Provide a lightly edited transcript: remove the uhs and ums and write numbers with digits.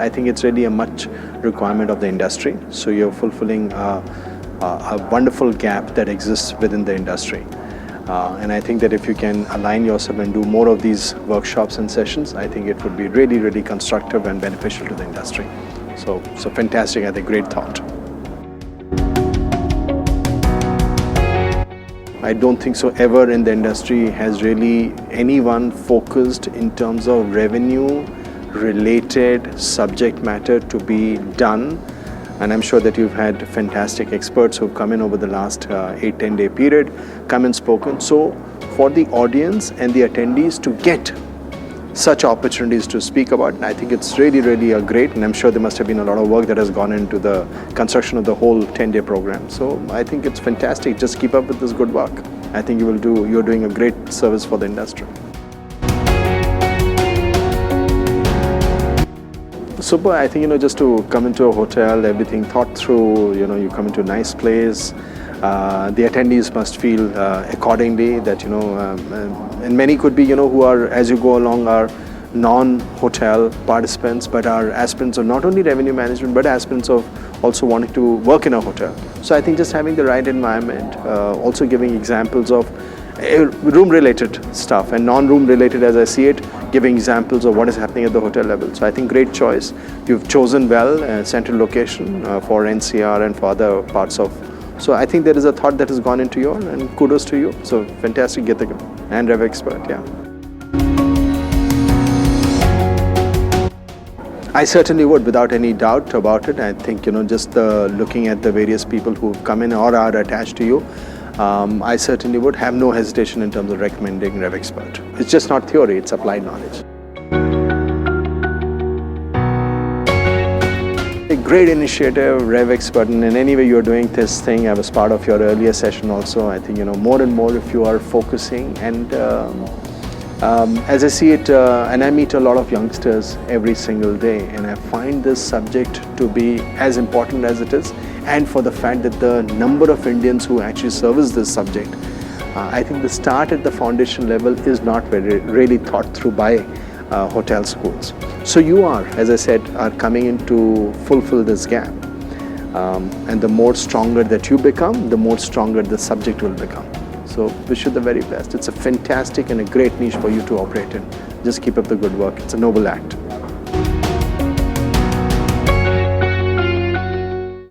I think it's really a much requirement of the industry. So you're fulfilling a wonderful gap that exists within the industry. And I think that if you can align yourself and do more of these workshops and sessions, I think it would be really, really constructive and beneficial to the industry. So fantastic, I think, great thought. I don't think so ever in the industry has really anyone focused in terms of revenue related subject matter to be done. And I'm sure that you've had fantastic experts who've come in over the last 8-10 day period, come and spoken. So for the audience and the attendees to get such opportunities to speak about, I think it's really, really a great, and I'm sure there must have been a lot of work that has gone into the construction of the whole 10-day program. So I think it's fantastic. Just keep up with this good work. I think you're doing a great service for the industry. Super. I think, just to come into a hotel, everything thought through, you come into a nice place, the attendees must feel accordingly that, and many could be, who are, as you go along, are non-hotel participants, but are aspirants of not only revenue management, but aspirants of also wanting to work in a hotel. So I think just having the right environment, also giving examples of room-related stuff and non-room related, as I see it, giving examples of what is happening at the hotel level. So I think great choice. You've chosen well, central location for NCR and for other parts of. So I think there is a thought that has gone into you, and kudos to you. So fantastic, and Revxpert, yeah. I certainly would, without any doubt about it. I think, just looking at the various people who've come in or are attached to you, I certainly would have no hesitation in terms of recommending Revxpert. It's just not theory, it's applied knowledge. A great initiative, Revxpert, and in any way you're doing this thing, I was part of your earlier session also. I think, more and more if you are focusing, and as I see it, and I meet a lot of youngsters every single day, and I find this subject to be as important as it is, and for the fact that the number of Indians who actually service this subject, I think the start at the foundation level is not really thought through by hotel schools. So you are, as I said, are coming in to fulfill this gap. And the more stronger that you become, the more stronger the subject will become. So wish you the very best. It's a fantastic and a great niche for you to operate in. Just keep up the good work. It's a noble act.